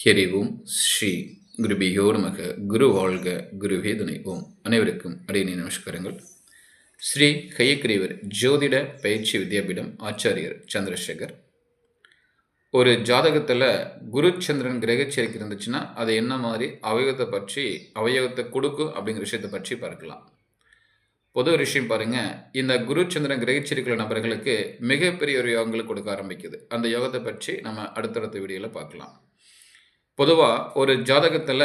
ஹரி ஓம் ஸ்ரீ குருபியோ நமக குரு வாழ்க குருவே துணை ஓம். அனைவருக்கும் அடியேன் நமஸ்காரங்கள். ஸ்ரீ ஹயக்ரீவர் ஜோதிட பயிற்சி வித்யாபீடம் ஆச்சாரியர் சந்திரசேகர். ஒரு ஜாதகத்தில் குரு சந்திரன் கிரகச்சேர்க்கை இருந்துச்சுன்னா அது என்ன மாதிரி அவயோகத்தை கொடுக்கும் அப்படிங்கிற விஷயத்தை பற்றி பார்க்கலாம். பொது ஒரு விஷயம் பாருங்க, இந்த குரு சந்திரன் கிரகச்சேர்க்கையுள்ள நபர்களுக்கு மிகப்பெரிய ஒரு யோகங்களை கொடுக்க ஆரம்பிக்குது. அந்த யோகத்தை பற்றி நம்ம அடுத்தடுத்த வீடியோவில் பார்க்கலாம். பொதுவாக ஒரு ஜாதகத்தில்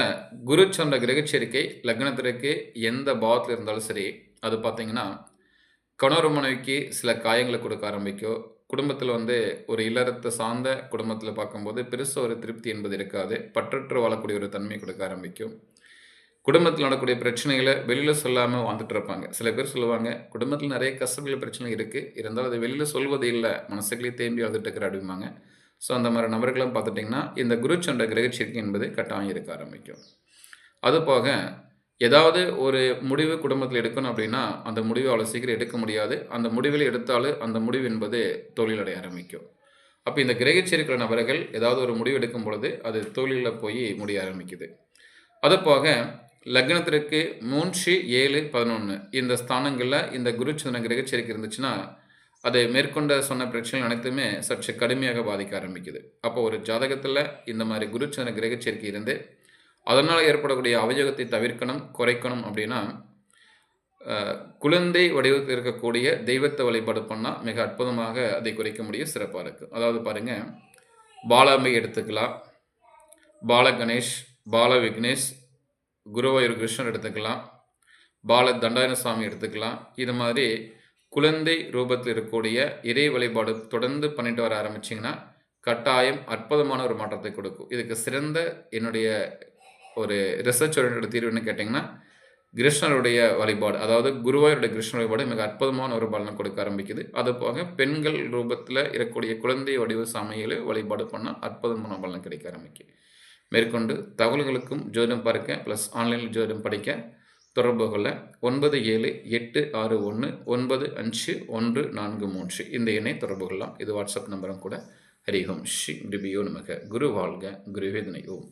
குரு சந்திர கிரகச்சேர்க்கை லக்னத்திற்கு எந்த பாவத்தில் இருந்தாலும் சரி, அது பார்த்தீங்கன்னா கணவர் மனைவிக்கு சில காயங்களை கொடுக்க ஆரம்பிக்கும். குடும்பத்தில் ஒரு இல்லறத்தை சார்ந்த குடும்பத்தில் பார்க்கும்போது பெருசாக ஒரு திருப்தி என்பது இருக்காது. பற்றற்று வாழக்கூடிய ஒரு தன்மை கொடுக்க ஆரம்பிக்கும். குடும்பத்தில் நடக்கக்கூடிய பிரச்சனைகளை வெளியில் சொல்லாமல் வாழ்ந்துட்டு இருப்பாங்க. சில பேர் சொல்லுவாங்க, குடும்பத்தில் நிறைய கஷ்டங்கள் பிரச்சனை இருக்குது, இருந்தாலும் அதை வெளியில் சொல்வது இல்லை, மனசுக்குள்ளே தேம்பி வாழ்ந்துட்டு இருக்கிற அப்படிம்பாங்க. ஸோ அந்த மாதிரி நபர்களும் பார்த்துட்டிங்கன்னா இந்த குரு சந்திர கிரகச்சேர்க்கை என்பது கட்டாயம் இருக்க ஆரம்பிக்கும். அதுபோக ஏதாவது ஒரு முடிவு குடும்பத்தில் எடுக்கணும் அப்படின்னா அந்த முடிவு அவ்வளோ சீக்கிரம் எடுக்க முடியாது. அந்த முடிவில் எடுத்தாலும் அந்த முடிவு என்பது தோல்வியடைய ஆரம்பிக்கும். அப்போ இந்த கிரகச்சேர்க்கை நபர்கள் ஏதாவது ஒரு முடிவு எடுக்கும் பொழுது அது தோல்வியில் போய் முடிய ஆரம்பிக்குது. அதுபோக லக்னத்திற்கு 3, 7, 11 இந்த ஸ்தானங்களில் இந்த குரு சந்திர கிரகச்சேர்க்கை இருந்துச்சுன்னா அதை மேற்கொண்ட சொன்ன பிரச்சனைகள் அனைத்துமே சற்று கடுமையாக பாதிக்க ஆரம்பிக்குது. அப்போ ஒரு ஜாதகத்தில் இந்த மாதிரி குரு சந்திர கிரகச்சேர்க்கை இருந்து அதனால் ஏற்படக்கூடிய அவயோகத்தை தவிர்க்கணும், குறைக்கணும் அப்படின்னா குழந்தை வடிவத்தில் இருக்கக்கூடிய தெய்வத்தை வழிபாடு பண்ணால் மிக அற்புதமாக அதை குறைக்க முடியும், சிறப்பாக இருக்குது. அதாவது பாருங்கள், பாலாம்பை எடுத்துக்கலாம், பால கணேஷ், பால விக்னேஷ், குருவாயூர் கிருஷ்ணர் எடுத்துக்கலாம், பால தண்டாயுதசாமி எடுத்துக்கலாம். இது மாதிரி குழந்தை ரூபத்தில் இருக்கக்கூடிய இறை வழிபாடு தொடர்ந்து பண்ணிட்டு வர ஆரம்பிச்சிங்கன்னா கட்டாயம் அற்புதமான ஒரு மாற்றத்தை கொடுக்கும். இதுக்கு சிறந்த என்னுடைய ஒரு ரிசர்ச் ஓரியன்டட் தீர்வுன்னு கேட்டிங்கன்னா கிருஷ்ணருடைய வழிபாடு, அதாவது குருவாயூருடைய கிருஷ்ண வழிபாடு மிக அற்புதமான ஒரு பலனை கொடுக்க ஆரம்பிக்குது. அது போக பெண்கள் ரூபத்தில் இருக்கக்கூடிய குழந்தை வடிவ சாமிகளை வழிபாடு பண்ணால் அற்புதமான பலன் கிடைக்க ஆரம்பிக்கும். மேற்கொண்டு தகவல்களுக்கும் ஜோதிடம் பார்க்க ப்ளஸ் ஆன்லைனில் ஜோதிடம் படிக்க தொடர்புகளை 9781951443 இந்த எண்ணை தொடர்பு கொள்ளலாம். இது வாட்ஸ்அப் நம்பரும் கூட. ஹரி ஓம் ஸ்ரீ குருபியோ நமக குரு வாழ்க குருவே துணை ஓம்.